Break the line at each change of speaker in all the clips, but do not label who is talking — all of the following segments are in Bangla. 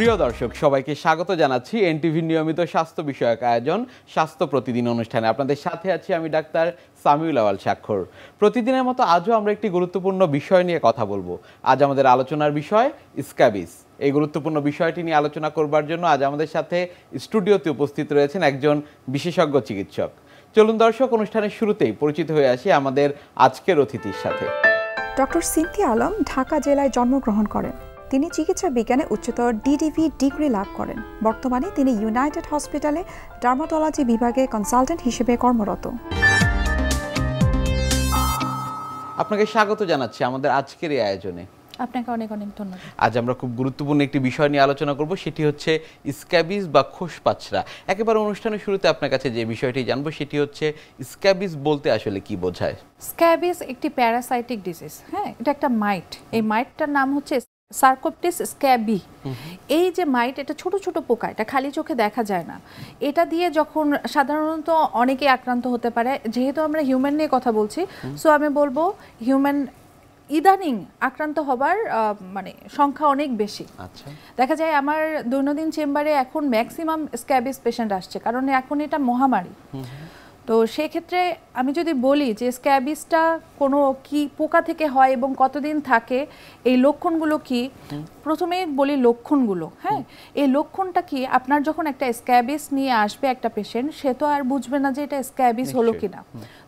প্রিয় দর্শক সবাইকে স্বাগত জানাচ্ছি এনটিভির নিয়মিত স্বাস্থ্য বিষয়ক আয়োজন স্বাস্থ্য প্রতিদিন অনুষ্ঠানে। আপনাদের সাথে আছি আমি ডাক্তার সামিউল আওয়াল স্বাক্ষর। প্রতিদিনের মতো আজও আমরা একটি গুরুত্বপূর্ণ বিষয় নিয়ে কথা বলবো। আজ আমাদের আলোচনার বিষয় স্ক্যাবিস। এই গুরুত্বপূর্ণ বিষয়টি নিয়ে আলোচনা করবার জন্য আজ আমাদের সাথে স্টুডিওতে উপস্থিত রয়েছেন একজন বিশেষজ্ঞ চিকিৎসক। চলুন দর্শক, অনুষ্ঠানের শুরুতেই পরিচিত হয়ে আসি আমাদের আজকের অতিথির সাথে।
ডক্টর সিনথিয়া আলম ঢাকা জেলায় জন্মগ্রহণ করেন। তিনি চিকিৎসা বিজ্ঞানে উচ্চতর ডিডিভি ডিগ্রি লাভ করেন। বর্তমানে তিনি ইউনাইটেড হসপিটালে ডার্মাটোলজি বিভাগে কনসালটেন্ট হিসেবে কর্মরত।
আপনাকে স্বাগত জানাচ্ছি আমাদের আজকের এই আয়োজনে।
আপনাকে অনেক অনেক ধন্যবাদ।
আজ আমরা খুব গুরুত্বপূর্ণ একটি বিষয় নিয়ে আলোচনা করব, সেটি হচ্ছে স্ক্যাবিস বা খোসপাচড়া। একেবারে অনুষ্ঠানের শুরুতে আপনার কাছে যে বিষয়টি জানবো সেটি হচ্ছে স্ক্যাবিস বলতে আসলে কি বোঝায়?
স্ক্যাবিস একটি প্যারাসাইটিক ডিজিজ। হ্যাঁ, এটা একটা মাইট। এই মাইটটার নাম হচ্ছে সার্কোপটিস স্ক্যাবি। এই যে মাইট, এটা ছোট ছোট পোকা, এটা খালি চোখে দেখা যায় না। এটা দিয়ে যখন সাধারণত অনেকে আক্রান্ত হতে পারে, যেহেতু আমরা হিউম্যান নিয়ে কথা বলছি, সো আমি বলবো হিউম্যান ইদানিং আক্রান্ত হবার মানে সংখ্যা অনেক বেশি। দেখা যায় আমার দৈনন্দিন চেম্বারে এখন ম্যাক্সিমাম স্ক্যাবিস পেশেন্ট আসছে, কারণ এখন এটা মহামারী। তো সেক্ষেত্রে আমি যদি বলি যে স্ক্যাবিসটা কোনো কি পোকা থেকে হয় এবং কতদিন থাকে, এই লক্ষণগুলো কি, প্রথমে বলি লক্ষণগুলো। হ্যাঁ, এই লক্ষণটা কি, আপনার যখন একটা স্ক্যাবিস নিয়ে আসবে একটা পেশেন্ট, সে তো আর বুঝবে না যে এটা স্ক্যাবিস হলো কিনা।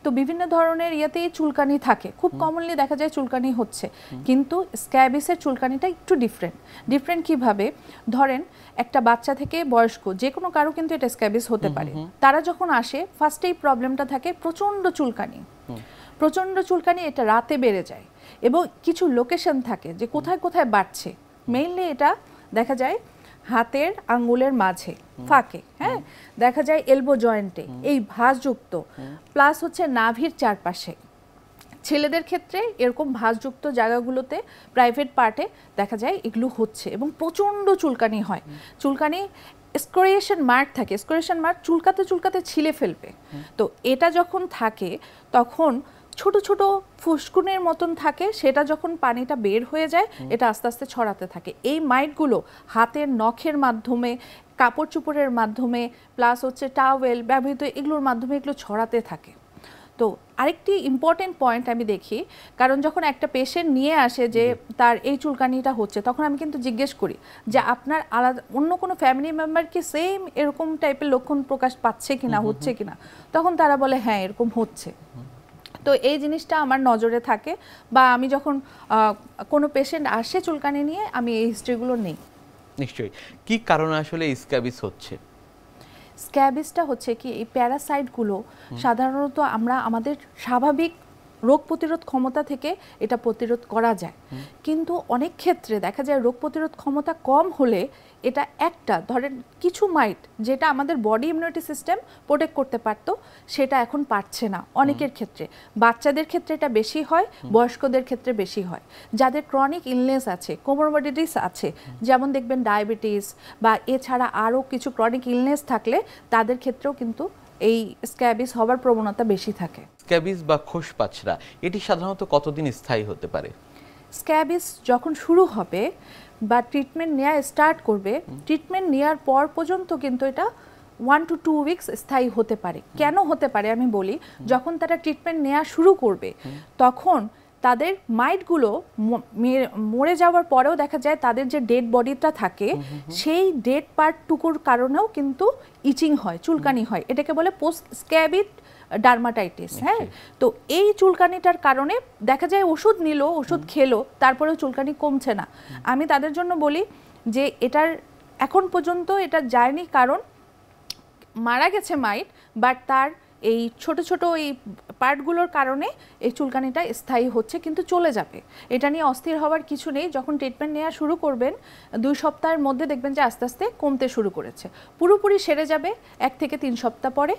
তো বিভিন্ন ধরনের ইয়েতেই চুলকানি থাকে, খুব কমনলি দেখা যায় চুলকানি হচ্ছে, কিন্তু স্ক্যাবিসের চুলকানিটা একটু ডিফারেন্ট কিভাবে, ধরেন একটা বাচ্চা থেকে বয়স্ক যে কোনো কারো কিন্তু এটা স্ক্যাবিস হতে পারে। তারা যখন আসে ফার্স্টেই প্রবলেমটা থাকে প্রচণ্ড চুলকানি, এটা রাতে বেড়ে যায় এবং কিছু লোকেশন থাকে যে কোথায় কোথায় বাড়ছে। মেইনলি এটা দেখা যায় হাতের আঙ্গুলের মাঝে ফাঁকে, হ্যাঁ, দেখা যায় এলবো জয়েন্টে, এই ভাঁজযুক্ত, প্লাস হচ্ছে নাভির চারপাশে। ছেলেদের ক্ষেত্রে এরকম ভাঁজযুক্ত জায়গাগুলোতে প্রাইভেট পার্টে দেখা যায় এগুলো হচ্ছে এবং প্রচণ্ড চুলকানি হয়। চুলকানি স্কোরিয়েশন মার্ক থাকে, স্কোরিয়েশন মার্ক চুলকাতে ছিলে ফেলবে। তো এটা যখন থাকে তখন ছোট ছোট ফুসকুনের মতন থাকে, সেটা যখন পানিটা বের হয়ে যায় এটা আস্তে আস্তে ছড়াতে থাকে। এই মাইটগুলো হাতের নখের মাধ্যমে, কাপড় চোপড়ের মাধ্যমে, প্লাস হচ্ছে টাওয়েল ব্যবহৃত এগুলোর মাধ্যমে এগুলো ছড়াতে থাকে। তো আরেকটি ইম্পর্টেন্ট পয়েন্ট আমি দেখি, কারণ যখন একটা পেশেন্ট নিয়ে আসে যে তার এই চুলকানিটা হচ্ছে, তখন আমি কিন্তু জিজ্ঞেস করি যে আপনার আলাদা অন্য কোনো ফ্যামিলি মেম্বার কি সেম এরকম টাইপের লক্ষণ প্রকাশ পাচ্ছে কিনা, হচ্ছে কিনা, তখন তারা বলে হ্যাঁ এরকম হচ্ছে। তো এই জিনিসটা আমার নজরে থাকে, বা আমি যখন কোনো পেশেন্ট আসে চুলকানি নিয়ে আমি এই হিস্ট্রিগুলো নেই।
নিশ্চয়ই। কি কারণে আসলে স্ক্যাবিস হচ্ছে?
স্ক্যাবিসটা হচ্ছে কি, এই প্যারাসাইটগুলো সাধারণত আমরা আমাদের স্বাভাবিক রোগ প্রতিরোধ ক্ষমতা থেকে এটা প্রতিরোধ করা যায়, কিন্তু অনেক ক্ষেত্রে দেখা যায় রোগ প্রতিরোধ ক্ষমতা কম হলে এটা একটা, ধরেন কিছু মাইট যেটা আমাদের বডি ইমিউনিটি সিস্টেম প্রোটেক্ট করতে পারতো, সেটা এখন পারছে না। অনেকের ক্ষেত্রে, বাচ্চাদের ক্ষেত্রে এটা বেশি হয়, বয়স্কদের ক্ষেত্রে বেশি হয়। যাদের ক্রনিক ইলনেস আছে, কোমরবিডিটিস আছে, যেমন দেখবেন ডায়াবেটিস বা এছাড়া আরও কিছু ক্রনিক ইলনেস থাকলে তাদের ক্ষেত্রেও কিন্তু এই স্ক্যাবিস হওয়ার প্রবণতা বেশি থাকে।
স্ক্যাবিস বা খোসপাচড়া এটি সাধারণত কতদিন স্থায়ী হতে পারে?
স্ক্যাবিস যখন শুরু হবে বা ট্রিটমেন্ট নেওয়া স্টার্ট করবে, ট্রিটমেন্ট নেওয়ার পর পর্যন্ত কিন্তু এটা 1 to 2 উইকস স্থায়ী হতে পারে। কেন হতে পারে আমি বলি, যখন তারা ট্রিটমেন্ট নেওয়া শুরু করবে তখন তাদের মাইটগুলো মরে যাওয়ার পরেও দেখা যায় তাদের যে ডেড বডিটা থাকে সেই ডেড পার্টটুকুর কারণেও কিন্তু ইচিং হয়, চুলকানি হয়। এটাকে বলে পোস্ট স্ক্যাবিড ডার্মাটাইটিস। হ্যাঁ, তো এই চুলকানিটার কারণে দেখা যায় ওষুধ নিল, ওষুধ খেলো, তারপরেও চুলকানি কমছে না। আমি তাদের জন্য বলি যে এটার এখন পর্যন্ত এটা যায়নি, কারণ মারা গেছে মাইট, বাট তার এই ছোট ছোট এই পার্টগুলোর কারণে এই চুলকানিটা স্থায়ী হচ্ছে, কিন্তু চলে যাবে। এটা নিয়ে অস্থির হওয়ার কিছু নেই। যখন ট্রিটমেন্ট নেওয়া শুরু করবেন 2 সপ্তাহের মধ্যে দেখবেন যে আস্তে আস্তে কমতে শুরু করেছে, পুরোপুরি সেরে যাবে 1 থেকে 3 সপ্তাহ পরে।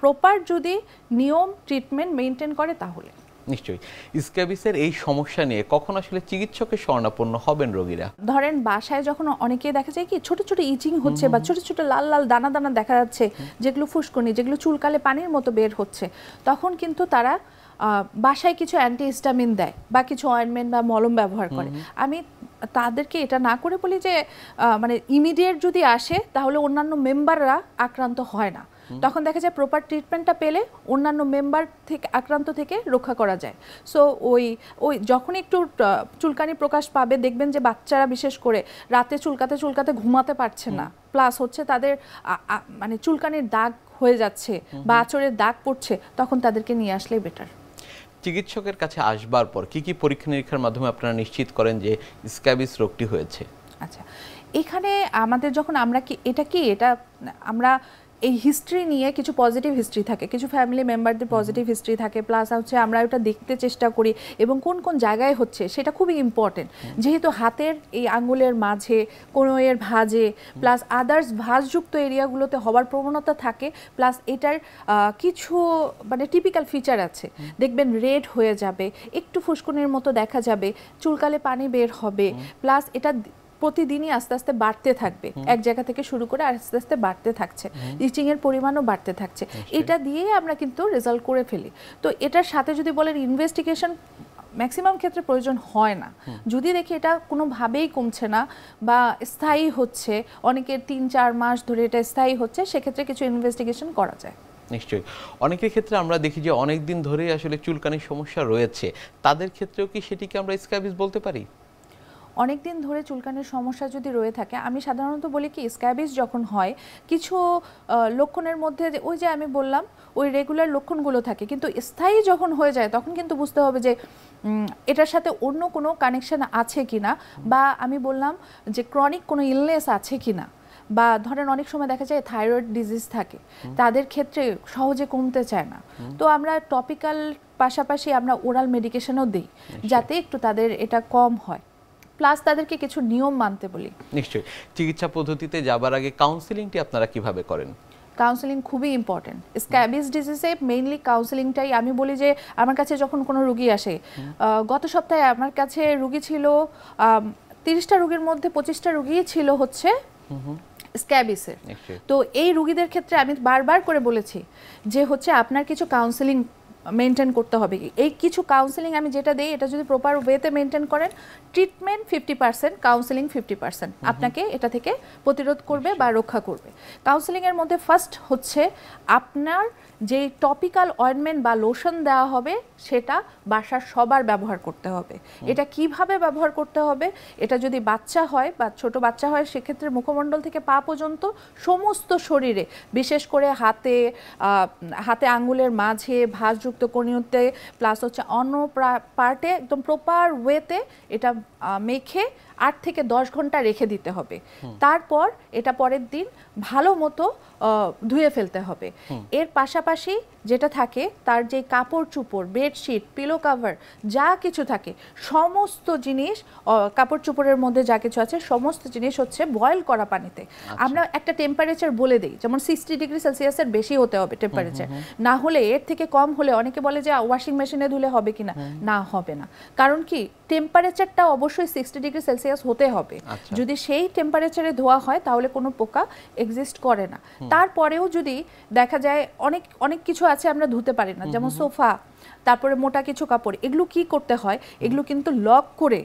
প্রপার যদি নিয়ম ট্রিটমেন্ট মেনটেন করে তাহলে।
নিশ্চয়ই। স্ক্যাবিসের এই সমস্যা নিয়ে কখন আসলে চিকিৎসকের শরণাপন্ন হবেন রোগীরা?
ধরেন বাসায় যখন অনেকে দেখা যায় কি ছোট ছোট ইচিং হচ্ছে বা ছোট ছোট লাল লাল দানা দানা দেখা যাচ্ছে, যেগুলো ফুসকুনি, যেগুলো চুলকালে পানির মতো বের হচ্ছে, তখন কিন্তু তারা বাসায় কিছু অ্যান্টিহিস্টামিন দেয় বা কিছু অয়েন্টমেন্ট বা মলম ব্যবহার করে। আমি তাদেরকে এটা না করে বলি যে মানে ইমিডিয়েট যদি আসে তাহলে অন্যান্য মেম্বাররা আক্রান্ত হয় না, তখন দেখা যায় প্রপার ট্রিটমেন্টটা পেলে অন্যান্য মেম্বার থেকে আক্রান্ত থেকে রক্ষা করা যায়। সো ওই ওই যখন একটু চুলকানি প্রকাশ পাবে দেখবেন যে বাচ্চারা বিশেষ করে রাতে চুলকাতে চুলকাতে ঘুমাতে পারছে না, প্লাস হচ্ছে তাদের মানে চুলকানির দাগ হয়ে যাচ্ছে বা আঁচড়ের দাগ পড়ছে, তখন তাদেরকে নিয়ে আসলেই বেটার।
চিকিৎসকের কাছে আসবার পর কি কি পরীক্ষা নিরীক্ষার মাধ্যমে আপনারা নিশ্চিত করেন যে স্ক্যাবিস রোগটি হয়েছে?
আচ্ছা, এখানে আমাদের যখন আমরা এটা আমরা এই হিস্ট্রি নিয়ে কিছু পজিটিভ হিস্ট্রি থাকে, কিছু ফ্যামিলি মেম্বারদের পজিটিভ হিস্ট্রি থাকে, প্লাস হচ্ছে আমরা ওটা দেখতে চেষ্টা করি এবং কোন কোন জায়গায় হচ্ছে সেটা খুবই ইম্পর্টেন্ট। যেহেতু হাতের এই আঙ্গুলের মাঝে, কোনোয়ের ভাঁজে, প্লাস আদার্স ভাঁজযুক্ত এরিয়াগুলোতে হওয়ার প্রবণতা থাকে, প্লাস এটার কিছু মানে টিপিক্যাল ফিচার আছে, দেখবেন রেড হয়ে যাবে, একটু ফুসকুনির মতো দেখা যাবে, চুলকালে পানি বের হবে, প্লাস এটা প্রতিদিনই আস্তে আস্তে বাড়তে থাকবে, এক জায়গা থেকে শুরু করে আস্তে আস্তে বাড়তে থাকছে, ইচিং এর পরিমাণও বাড়তে থাকছে, এটা দিয়েই আমরা কিন্তু রেজাল্ট করে ফেলি। তো এটার সাথে যদি বলেন ইনভেস্টিগেশন ম্যাক্সিমাম ক্ষেত্রে প্রয়োজন হয় না, যদি দেখি এটা কোনোভাবেই কমছে না বা স্থায়ী হচ্ছে, অনেকের 3-4 মাস ধরে এটা স্থায়ী হচ্ছে, সেক্ষেত্রে কিছু ইনভেস্টিগেশন করা যায়।
নিশ্চয়ই, অনেকের ক্ষেত্রে আমরা দেখি যে অনেক দিন ধরেই আসলে চুলকানির সমস্যা রয়েছে, তাদের ক্ষেত্রেও কি সেটিকে আমরা স্ক্যাবিস বলতে পারি?
অনেক দিন ধরে চুলকানির সমস্যা যদি রয়ে থাকে, আমি সাধারণত বলি কি স্ক্যাবিস যখন হয় কিছু লক্ষণের মধ্যে ওই যে আমি বললাম ওই রেগুলার লক্ষণগুলো থাকে, কিন্তু স্থায়ী যখন হয়ে যায় তখন কিন্তু বুঝতে হবে যে এটার সাথে অন্য কোনো কানেকশন আছে কিনা, বা আমি বললাম যে ক্রনিক কোনো ইলনেস আছে কিনা, বা ধরেন অনেক সময় দেখা যায় থাইরয়েড ডিজিজ থাকে, তাদের ক্ষেত্রে সহজে কমতে চায় না, তো আমরা টপিক্যাল পাশাপাশি আমরা ওরাল মেডিকেশনও দিই যাতে একটু তাদের এটা কম হয়, প্লাস তাদেরকে কিছু নিয়ম মানতে বলি।
নিশ্চয়ই, চিকিৎসা পদ্ধতিতে যাবার আগে কাউন্সেলিংটি আপনারা কিভাবে করেন?
কাউন্সেলিং খুবই ইম্পর্টেন্ট। স্ক্যাবিস ডিজিজে মেইনলি কাউন্সেলিংটাই আমি বলি যে আমার কাছে যখন কোনো রুগী আসে, গত সপ্তাহে আমার কাছে রুগী ছিল 30টা রুগীর মধ্যে 25টা রুগীই ছিল হচ্ছে স্ক্যাবিসের। তো এই রুগীদের ক্ষেত্রে আমি বারবার করে বলেছি যে হচ্ছে আপনার কিছু কাউন্সেলিং মেনটেন করতে হবে। এই কিছু কাউন্সেলিং আমি যেটা দেই এটা যদি প্রপার ওয়েতে মেনটেন করেন, ট্রিটমেন্ট 50%, কাউন্সেলিং 50% আপনাকে এটা থেকে প্রতিরোধ করবে বা রক্ষা করবে। কাউন্সেলিংয়ের মধ্যে ফার্স্ট হচ্ছে আপনার যে টপিক্যাল অয়েন্টমেন্ট বা লোশন দেওয়া হবে সেটা বাসার সবার ব্যবহার করতে হবে। এটা কিভাবে ব্যবহার করতে হবে, এটা যদি বাচ্চা হয় বা ছোট বাচ্চা হয় সেক্ষেত্রে মুখমণ্ডল থেকে পা পর্যন্ত সমস্ত শরীরে, বিশেষ করে হাতে আঙ্গুলের মাঝে, ভাঁজযুক্ত কনুইতে, প্লাস হচ্ছে অন্য পার্টে একদম প্রপার ওয়েতে এটা মেখে 8 থেকে 10 ঘন্টা রেখে দিতে হবে। তারপর এটা পরের দিন ভালো মতো ধুয়ে ফেলতে হবে। এর পাশাপাশি যেটা থাকে তার যে কাপড় চোপড়, বেডশিট, পিলো কাভার যা কিছু থাকে সমস্ত জিনিস, কাপড় চোপড়ের মধ্যে যা কিছু আছে সমস্ত জিনিস হচ্ছে বয়েল করা পানিতে। আমরা একটা টেম্পারেচার বলে দিই, যেমন 60 ডিগ্রি সেলসিয়াসের বেশি হতে হবে টেম্পারেচার, না হলে এর থেকে কম হলে অনেকে বলে যে ওয়াশিং মেশিনে ধুলে হবে কিনা, না হবে না। কারণ কি টেম্পারেচারটা অবশ্যই 60 ডিগ্রি সেলসিয়াস হতে হবে। যদি সেই টেম্পারেচারে ধোয়া হয় তাহলে কোনো পোকা এক্সিস্ট করে না। তারপরেও যদি দেখা যায় অনেক কিছু আছে আমরা ধুতে পারি না, যেমন সোফা, তারপরে মোটা কিছু কাপড়, এগুলো কি করতে হয়, এগুলো কিন্তু লক করে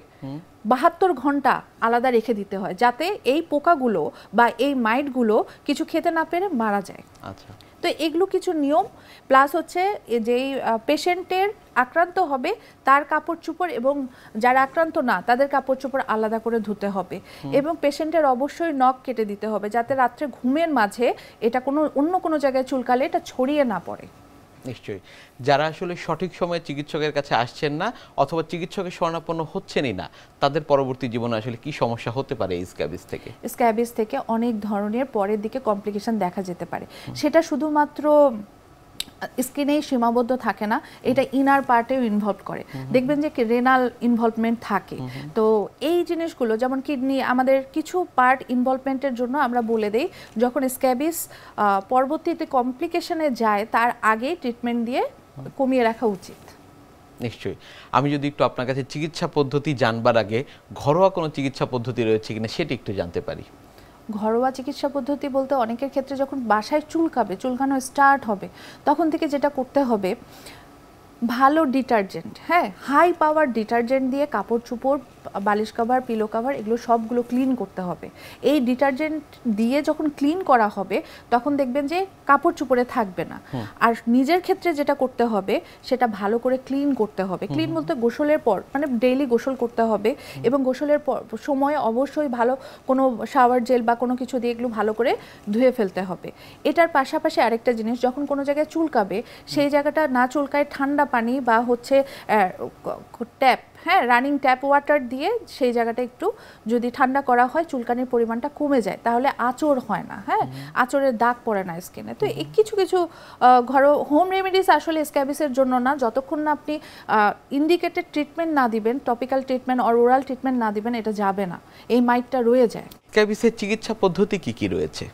72 ঘন্টা আলাদা রেখে দিতে হয় যাতে এই পোকাগুলো বা এই মাইটগুলো কিছু খেতে না পেরে মারা যায়। আচ্ছা, তো এগুলো কিছু নিয়ম, প্লাস হচ্ছে যেই পেশেন্টের আক্রান্ত হবে তার কাপড় চোপড় এবং যারা আক্রান্ত না তাদের কাপড় চোপড় আলাদা করে ধুতে হবে, এবং পেশেন্টের অবশ্যই নখ কেটে দিতে হবে যাতে রাত্রে ঘুমের মাঝে এটা অন্য কোনো জায়গায় চুলকালে এটা ছড়িয়ে না পড়ে।
নিশ্চয়ই, যারা আসলে সঠিক সময়ে চিকিৎসকের কাছে আসছেন না অথবা চিকিৎসকের শরণাপন্ন হচ্ছেনই না, তাদের পরবর্তী জীবনে আসলে কি সমস্যা হতে পারে এই স্ক্যাবিস থেকে?
স্ক্যাবিস থেকে অনেক ধরনের পরের দিকে কমপ্লিকেশন দেখা যেতে পারে। সেটা শুধুমাত্র স্কিনেই সীমাবদ্ধ থাকে না, এটা ইনার পার্টেও ইনভলভ করে। দেখবেন যে রেনাল ইনভলভমেন্ট থাকে। তো এই জিনিসগুলো যেমন কিডনি, আমাদের কিছু পার্ট ইনভলভমেন্টের জন্য আমরা বলে দেই যখন স্ক্যাবিস পরবর্তীতে কমপ্লিকেশনে যায় তার আগে ট্রিটমেন্ট দিয়ে কমিয়ে রাখা উচিত।
নিশ্চয়ই, আমি যদি একটু আপনার কাছে চিকিৎসা পদ্ধতি জানবার আগে ঘরোয়া কোনো চিকিৎসা পদ্ধতি রয়েছে কিনা সেটি একটু জানতে পারি।
ঘরোয়া চিকিৎসা পদ্ধতি বলতে অনেকের ক্ষেত্রে যখন বাসায় চুলকানো স্টার্ট হবে তখন থেকে যেটা করতে হবে, ভালো ডিটারজেন্ট, হ্যাঁ, হাই পাওয়ার ডিটারজেন্ট দিয়ে কাপড় চোপড়, বালিশ কভার, পিলো কভার এগুলো সবগুলো ক্লিন করতে হবে। এই ডিটারজেন্ট দিয়ে যখন ক্লিন করা হবে তখন দেখবেন যে কাপড় চোপড়ে থাকবে না। আর নিজের ক্ষেত্রে যেটা করতে হবে সেটা ভালো করে ক্লিন করতে হবে। ক্লিন বলতে গোসলের পর, মানে ডেইলি গোসল করতে হবে এবং গোসলের পর সময় অবশ্যই ভালো কোনো শাওয়ার জেল বা কোনো কিছু দিয়ে এগুলো ভালো করে ধুয়ে ফেলতে হবে। এটার পাশাপাশি আরেকটা জিনিস, যখন কোনো জায়গায় চুলকাবে সেই জায়গাটা না চুলকায় ঠান্ডা পানি বা হচ্ছে ট্যাপ, হ্যাঁ, রানিং ট্যাপ ওয়াটার দিয়ে সেই জায়গাটা একটু যদি ঠান্ডা করা হয় চুলকানির পরিমাণটা কমে যায়, তাহলে আঁচড় হয় না, হ্যাঁ, আঁচড়ের দাগ পড়ে না স্কিনে। তো এই কিছু কিছু ঘরোয়া হোম রেমেডিস আসলে স্ক্যাবিসের জন্য না, যতক্ষণ না আপনি ইন্ডিকেটেড ট্রিটমেন্ট না দিবেন, টপিক্যাল ট্রিটমেন্ট আর ওরাল ট্রিটমেন্ট না দিবেন, এটা যাবে না, এই মাইটটা রয়ে যায়।
স্ক্যাবিসের চিকিৎসা পদ্ধতি কি কি রয়েছে?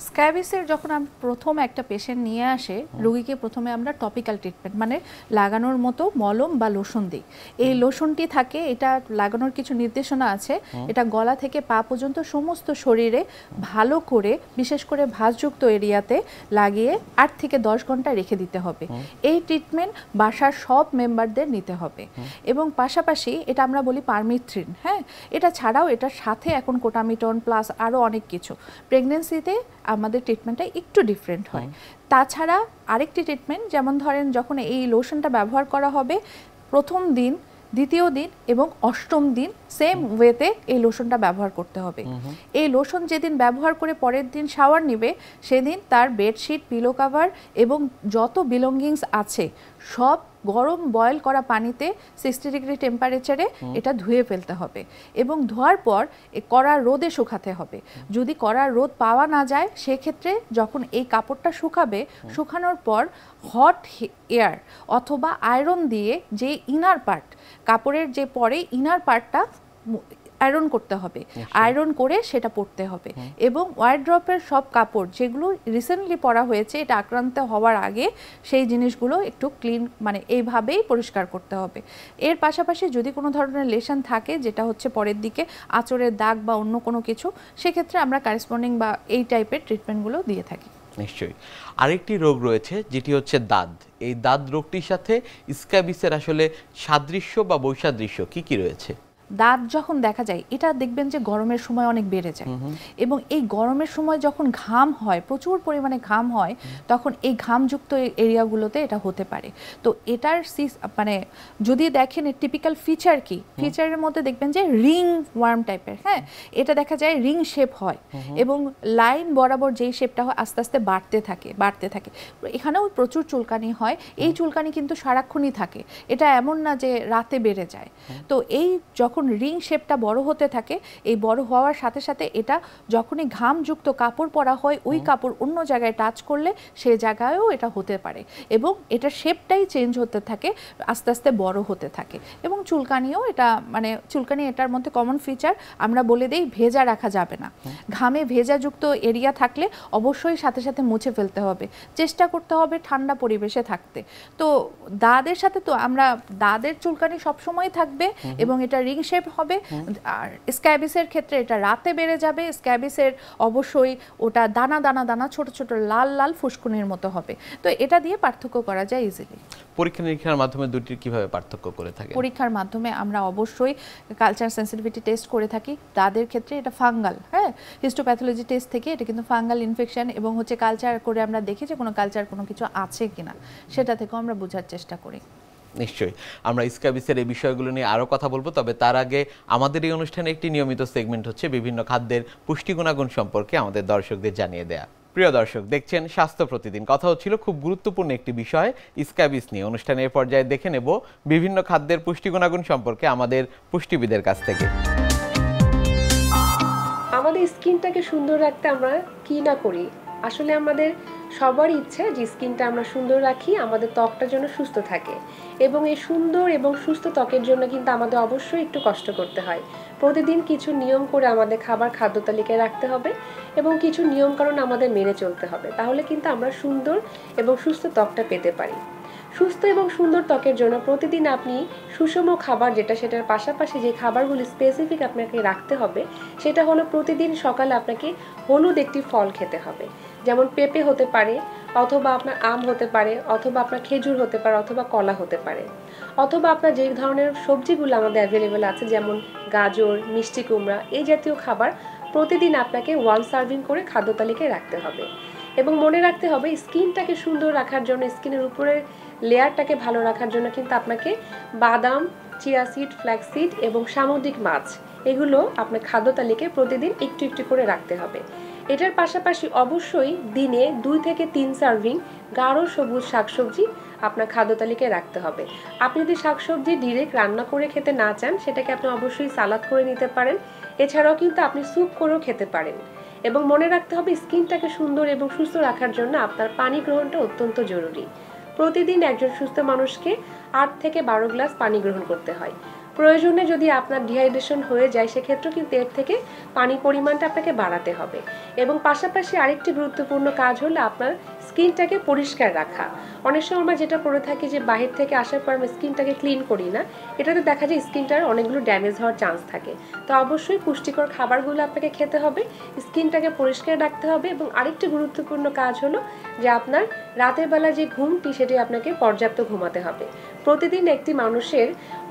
স্ক্যাবিসের যখন আমরা প্রথম একটা পেশেন্ট নিয়ে আসে, রোগীকে প্রথমে আমরা টপিক্যাল ট্রিটমেন্ট মানে লাগানোর মতো মলম বা লোশন দিই। এই লোশনটি থাকে, এটা লাগানোর কিছু নির্দেশনা আছে, এটা গলা থেকে পা পর্যন্ত সমস্ত শরীরে ভালো করে, বিশেষ করে ভাঁজযুক্ত এরিয়াতে লাগিয়ে 8 থেকে 10 ঘন্টা রেখে দিতে হবে। এই ট্রিটমেন্ট বাসার সব মেম্বারদের নিতে হবে। এবং পাশাপাশি এটা আমরা বলি পারমিথ্রিন, হ্যাঁ, এটা ছাড়াও এটার সাথে এখন কোটামিটন প্লাস আরও অনেক কিছু। প্রেগনেন্সিতে আমাদের ট্রিটমেন্টটা একটু ডিফারেন্ট হয়। তাছাড়া আরেকটি ট্রিটমেন্ট, যেমন ধরেন যখন এই লোশনটা ব্যবহার করা হবে প্রথম দিন, দ্বিতীয় দিন এবং অষ্টম দিন সেম ওয়েতে এই লোশনটা ব্যবহার করতে হবে। এই লোশন যেদিন ব্যবহার করে পরের দিন শাওয়ার নেবে সেদিন তার বেডশিট, পিলো কভার এবং যত বিলঙ্গিংস আছে সব গরম বয়েল করা পানিতে 60 ডিগ্রি টেম্পারেচারে এটা ধুয়ে ফেলতে হবে এবং ধোয়ার পর কড়া রোদে শুকাতে হবে। যদি কড়া রোদ পাওয়া না যায় সেক্ষেত্রে যখন এই কাপড়টা শুকাবে, শুকানোর পর হট এয়ার অথবা আয়রন দিয়ে যে ইনার পার্ট, কাপড়ের যে পরে ইনার পার্টটা আয়রন করতে হবে, আয়রন করে সেটা পরতে হবে। এবং ওয়ারড্রপের সব কাপড় যেগুলো রিসেন্টলি পরা হয়েছে এটা আক্রান্ত হওয়ার আগে সেই জিনিসগুলো একটু ক্লিন, মানে এইভাবেই পরিষ্কার করতে হবে। এর পাশাপাশি যদি কোনো ধরনের লেশন থাকে যেটা হচ্ছে পরের দিকে আঁচড়ের দাগ বা অন্য কোনো কিছু, সেক্ষেত্রে আমরা কারেসপন্ডিং বা এই টাইপের ট্রিটমেন্টগুলো দিয়ে থাকি।
নিশ্চয়ই। আরেকটি রোগ রয়েছে যেটি হচ্ছে দাঁত। এই দাঁত রোগটির সাথে স্ক্যাবিসের আসলে সাদৃশ্য বা বৈসাদৃশ্য কি কি রয়েছে?
দাঁত যখন দেখা যায়, এটা দেখবেন যে গরমের সময় অনেক বেড়ে যায় এবং এই গরমের সময় যখন ঘাম হয়, প্রচুর পরিমাণে ঘাম হয়, তখন এই ঘামযুক্ত এরিয়াগুলোতে এটা হতে পারে। তো এটার মানে যদি দেখেন এর টিপিক্যাল ফিচার কি, ফিচারের মধ্যে দেখবেন যে রিং ওয়ার্ম টাইপের, হ্যাঁ, এটা দেখা যায় রিং শেপ হয় এবং লাইন বরাবর যেই শেপটা হয় আস্তে আস্তে বাড়তে থাকে। এখানেও প্রচুর চুলকানি হয়। এই চুলকানি কিন্তু সারাক্ষণই থাকে, এটা এমন না যে রাতে বেড়ে যায়। তো এই যখন রিং শেপটা বড় হতে থাকে, এই বড় হওয়ার সাথে সাথে এটা যখনই ঘামযুক্ত কাপড় পরা হয় ওই কাপড় অন্য জায়গায় টাচ করলে সেই জায়গায়ও এটা হতে পারে এবং এটা শেপটাই চেঞ্জ হতে থাকে, আস্তে আস্তে বড় হতে থাকে। এবং চুলকানিও এটা, মানে চুলকানি এটার মধ্যে কমন ফিচার, আমরা বলে দেই ভেজা রাখা যাবে না। ঘামে ভেজাযুক্ত এরিয়া থাকলে অবশ্যই সাথে সাথে মুছে ফেলতে হবে, চেষ্টা করতে হবে ঠান্ডা পরিবেশে থাকতে। তো দাঁতের সাথে তো আমরা দাঁতের চুলকানি সবসময় থাকবে এবং এটা রিং শেপ হবে। আর স্ক্যাবিসের ক্ষেত্রে এটা রাতে বেড়ে যাবে। স্ক্যাবিসের অবশ্যই ওটা দানা দানা দানা ছোট ছোট লাল লাল ফুসকুনির মতো হবে। তো এটা দিয়ে পার্থক্য করা যায় ইজিলি।
পরীক্ষা নিরীক্ষার মাধ্যমে দুটির কিভাবে পার্থক্য করে থাকে?
পরীক্ষার মাধ্যমে আমরা অবশ্যই কালচার সেন্সিটিভিটি টেস্ট করে থাকি। দাঁতের ক্ষেত্রে এটা ফাঙ্গাল, হ্যাঁ, হিস্টোপ্যাথোলজি টেস্ট থেকে এটা কিন্তু ফাঙ্গাল ইনফেকশন এবং হচ্ছে কালচার করে আমরা দেখি যে কোনো কালচার কোনো কিছু আছে কিনা, সেটা থেকেও আমরা বোঝার চেষ্টা করি।
নিশ্চয়ই আমরা স্ক্যাবিসের এই বিষয়গুলো নিয়ে আরও কথা বলবো, তবে তার আগে আমাদের এই অনুষ্ঠানে একটি নিয়মিত সেগমেন্ট হচ্ছে বিভিন্ন খাদ্যের পুষ্টি গুণাগুণ সম্পর্কে আমাদের দর্শকদের জানিয়ে দেয়া। প্রিয় দর্শক, দেখছেন স্বাস্থ্য প্রতিদিন। কথা হচ্ছিল খুব গুরুত্বপূর্ণ একটি বিষয় স্ক্যাবিস নিয়ে। অনুষ্ঠানের পর্যায়ে দেখে নেব বিভিন্ন খাদ্যের পুষ্টি গুণাগুণ সম্পর্কে আমাদের পুষ্টিবিদের কাছ থেকে।
আমাদের স্কিনটাকে সুন্দর রাখতে আমরা কি না করি, আসলে আমাদের সবারই ইচ্ছে যে স্কিনটা আমরা সুন্দর রাখি, আমাদের ত্বকটা যেন সুস্থ থাকে। এবং এই সুন্দর এবং সুস্থ ত্বকের জন্য কিন্তু আমাদের অবশ্যই একটু কষ্ট করতে হয়। প্রতিদিন কিছু নিয়ম করে আমাদের খাদ্য তালিকায় রাখতে হবে এবং কিছু নিয়মকানুন আমাদের মেনে চলতে হবে, তাহলে কিন্তু আমরা সুন্দর এবং সুস্থ ত্বকটা পেতে পারি। সুস্থ এবং সুন্দর ত্বকের জন্য প্রতিদিন আপনি সুষম খাবার, যেটা সেটার পাশাপাশি যে খাবারগুলি স্পেসিফিক আপনাকে রাখতে হবে সেটা হলো প্রতিদিন সকালে আপনাকে হলুদ একটি ফল খেতে হবে, যেমন পেঁপে হতে পারে, অথবা আপনার আম হতে পারে, অথবা আপনার খেজুর হতে পারে, অথবা কলা হতে পারে, অথবা আপনার যে ধরনের সবজিগুলো আমাদের অ্যাভেলেবেল আছে যেমন গাজর, মিষ্টি কুমড়া, এই জাতীয় খাবার প্রতিদিন আপনাকে 1 সার্ভিং করে খাদ্য তালিকায় রাখতে হবে। এবং মনে রাখতে হবে স্কিনটাকে সুন্দর রাখার জন্য, স্কিনের উপরের লেয়ারটাকে ভালো রাখার জন্য কিন্তু আপনাকে বাদাম, চিয়া সিড, ফ্ল্যাক্স সিড এবং সামুদ্রিক মাছ এগুলো আপনার খাদ্য তালিকায় প্রতিদিন একটু একটু করে রাখতে হবে। এটার পাশাপাশি অবশ্যই দিনে 2 থেকে 3 সার্ভিং গাঢ় সবুজ শাকসবজি আপনার খাদ্য তালিকায় রাখতে হবে। আপনি যদি শাকসবজি ডিরেক্ট রান্না করে খেতে না চান, সেটাকে আপনি অবশ্যই সালাদ করে নিতে পারেন। এছাড়াও কিন্তু আপনি স্যুপ করেও খেতে পারেন। এবং মনে রাখতে হবে স্কিনটাকে সুন্দর এবং সুস্থ রাখার জন্য আপনার পানি গ্রহণটা অত্যন্ত জরুরি। প্রতিদিন একজন সুস্থ মানুষকে 8 থেকে 12 গ্লাস পানি গ্রহণ করতে হয়। প্রয়োজনে যদি আপনার ডিহাইড্রেশন হয়ে যায় সেক্ষেত্রে কিন্তু এর থেকে পানি পরিমাণটা আপনাকে বাড়াতে হবে। এবং পাশাপাশি আরেকটি গুরুত্বপূর্ণ কাজ হলো আপনার স্কিনটাকে পরিষ্কার রাখা। অনেক সময় আমরা যেটা করে থাকি যে বাহির থেকে আসার পর আমরা স্কিনটাকে ক্লিন করি না, এটাতে দেখা যায় স্কিনটার অনেকগুলো ড্যামেজ হওয়ার চান্স থাকে। তো অবশ্যই পুষ্টিকর খাবারগুলো আপনাকে খেতে হবে, স্কিনটাকে পরিষ্কার রাখতে হবে। এবং আরেকটি গুরুত্বপূর্ণ কাজ হলো যে আপনার রাতের বেলা যে ঘুমটি সেটি আপনাকে পর্যাপ্ত ঘুমাতে হবে। প্রতিদিন একটি মানুষের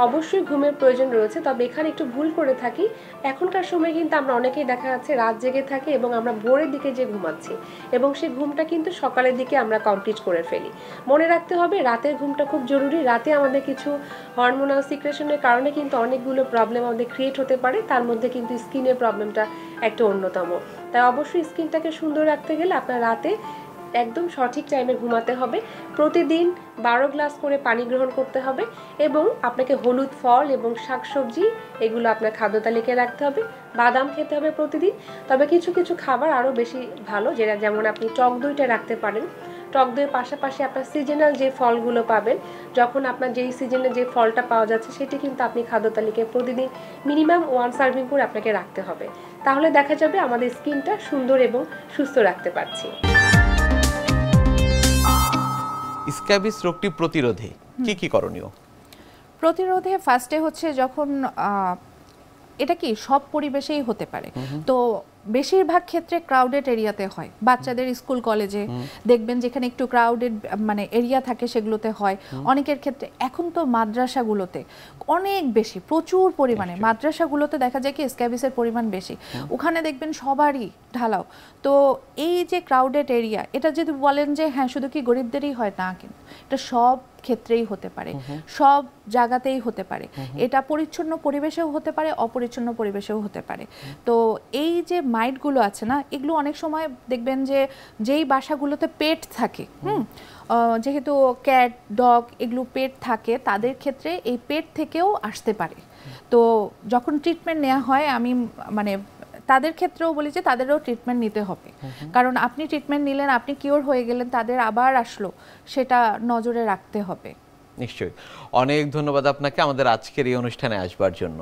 অবশ্যই ঘুমের প্রয়োজন রয়েছে, তবে এখানে একটু ভুল করে থাকি। এখনকার সময় কিন্তু আমরা অনেকেই দেখা যাচ্ছে রাত জেগে থাকি এবং আমরা ভোরের দিকে যে ঘুমাচ্ছি এবং সেই ঘুমটা কিন্তু সকালের দিকে আমরা কমপ্লিট করে ফেলি। মনে রাখতে হবে রাতের ঘুমটা খুব জরুরি। রাতে আমাদের কিছু হরমোনাল সিক্রেশনের কারণে কিন্তু অনেকগুলো প্রবলেম আমাদের ক্রিয়েট হতে পারে, তার মধ্যে কিন্তু স্কিনের প্রবলেমটা একটা অন্যতম। তাই অবশ্যই স্কিনটাকে সুন্দর রাখতে গেলে আপনার রাতে একদম সঠিক টাইমে ঘুমাতে হবে। প্রতিদিন 12 গ্লাস করে পানি গ্রহণ করতে হবে এবং আপনাকে হলুদ ফল এবং শাকসবজি এগুলো আপনার খাদ্য তালিকায় রাখতে হবে। বাদাম খেতে হবে প্রতিদিন। তবে কিছু কিছু খাবার আরও বেশি ভালো, যেমন আপনি টক দইটা রাখতে পারেন। টক দইয়ের পাশাপাশি আপনার সিজনাল যে ফলগুলো পাবেন, যখন আপনার যেই সিজনে যে ফলটা পাওয়া যাচ্ছে সেটি কিন্তু আপনি খাদ্য তালিকায় প্রতিদিন মিনিমাম 1 সার্ভিং করে আপনাকে রাখতে হবে। তাহলে দেখা যাবে আমাদের স্কিনটা সুন্দর এবং সুস্থ রাখতে পারছি।
স্ক্যাবিস রোগটি প্রতিরোধে কি কি করণীয়?
প্রতিরোধে ফার্স্টে হচ্ছে যখন এটা কি সব পরিবেশেই হতে পারে, তো বেশিরভাগ ক্ষেত্রে ক্রাউডেড এরিয়াতে হয়। বাচ্চাদের স্কুল কলেজে দেখবেন যেখানে একটু ক্রাউডেড মানে এরিয়া থাকে সেগুলোতে হয়। অনেকের ক্ষেত্রে এখন তো মাদ্রাসাগুলোতে অনেক বেশি, প্রচুর পরিমাণে মাদ্রাসাগুলোতে দেখা যায় কি স্ক্যাবিসের পরিমাণ বেশি, ওখানে দেখবেন সবারই ঢালাও। তো এই যে ক্রাউডেড এরিয়া, এটা যদি বলেন যে হ্যাঁ শুধু কি গরিবদেরই হয়, না, কিন্তু এটা সব ক্ষেত্রেই হতে পারে, সব জায়গাতেই হতে পারে। এটা পরিচ্ছন্ন পরিবেশেও হতে পারে, অপরিচ্ছন্ন পরিবেশেও হতে পারে। তো এই যে মাইটগুলো আছে না, এগুলো অনেক সময় দেখবেন যে যেই বাসাগুলোতে পেট থাকে, যেহেতু ক্যাট ডগ এগুলো পেট থাকে, তাদের ক্ষেত্রে এই পেট থেকেও আসতে পারে। তো যখন ট্রিটমেন্ট নেওয়া হয়, আমি মানে তাদের ক্ষেত্রেও বলি যে তাদেরও ট্রিটমেন্ট নিতে হবে, কারণ আপনি ট্রিটমেন্ট নিলেন, আপনি কিওর হয়ে গেলেন, তাদের আবার আসলো, সেটা নজরে রাখতে হবে।
নিশ্চয়ই। অনেক ধন্যবাদ আপনাকে আমাদের আজকের এই অনুষ্ঠানে আসবার জন্য।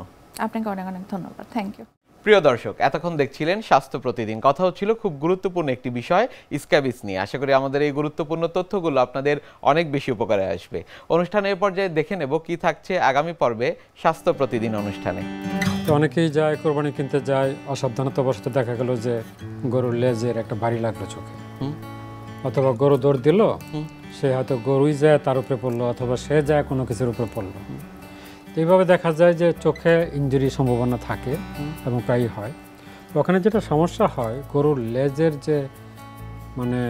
আপনাকে অনেক অনেক ধন্যবাদ। Thank you.
প্রিয় দর্শক, এতক্ষণ দেখছিলেন স্বাস্থ্য প্রতিদিন। কথা হচ্ছিল খুব গুরুত্বপূর্ণ একটি বিষয়, স্ক্যাবিস নিয়ে। আশা করি আমাদের এই গুরুত্বপূর্ণ তথ্যগুলো আপনাদের অনেক বেশি উপকারে আসবে। অনুষ্ঠানের পর্যায়ে দেখে নেব কি থাকছে আগামী পর্বে স্বাস্থ্য প্রতিদিন অনুষ্ঠানে।
তো অনেকেই যায় কোরবানি কিনতে যায়, অসাবধানতাবশত দেখা গেল যে গরুর লেজের একটা বাড়ি লাগলো চোখে, অথবা গরু দৌড় দিল, সে হয়তো গরুই যায় তার উপরে পড়লো, অথবা সে যায় কোনো কিছুর উপরে পড়লো। এইভাবে দেখা যায় যে চোখে ইনজুরির সম্ভাবনা থাকে এবং প্রায়ই হয়। ওখানে যেটা সমস্যা হয়, গরুর লেজের যে মানে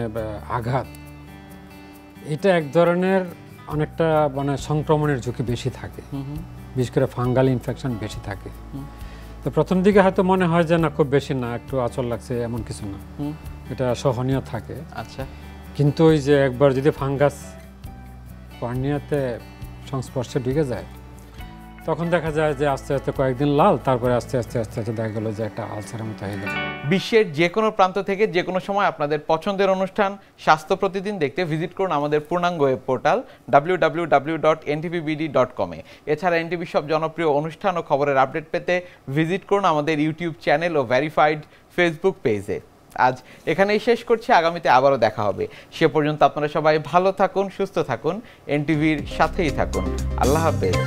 আঘাত, এটা এক ধরনের অনেকটা মানে সংক্রমণের ঝুঁকি বেশি থাকে, বিশেষ করে ফাঙ্গাল ইনফেকশন বেশি থাকে। তো প্রথম দিকে হয়তো মনে হয় যে না খুব বেশি না, একটু আঁচল লাগছে, এমন কিছু না, এটা সহনীয় থাকে।
আচ্ছা,
কিন্তু ওই যে একবার যদি ফাঙ্গাস কর্নিয়াতে সংস্পর্শে ঢুকে যায়, তখন দেখা যায় যে আস্তে আস্তে কয়েকদিন লাল, তারপরে আস্তে আস্তে আস্তে আস্তে দেখা গেল যে একটা আলসারের মতো হয়ে গেল।
বিশ্বের যে কোনো প্রান্ত থেকে যে কোনো সময় আপনাদের পছন্দের অনুষ্ঠান স্বাস্থ্য প্রতিদিন দেখতে ভিজিট করুন আমাদের পূর্ণাঙ্গ ওয়েব পোর্টাল www.ntvbd.com এ। এছাড়া এনটিভি সব জনপ্রিয় অনুষ্ঠান ও খবরের আপডেট পেতে ভিজিট করুন আমাদের ইউটিউব চ্যানেল ও ভেরিফাইড ফেসবুক পেজে। আজ এখানেই শেষ করছি, আগামীতে আবারও দেখা হবে। সে পর্যন্ত আপনারা সবাই ভালো থাকুন, সুস্থ থাকুন, এনটিভির সাথেই থাকুন। আল্লাহ হাফেজ।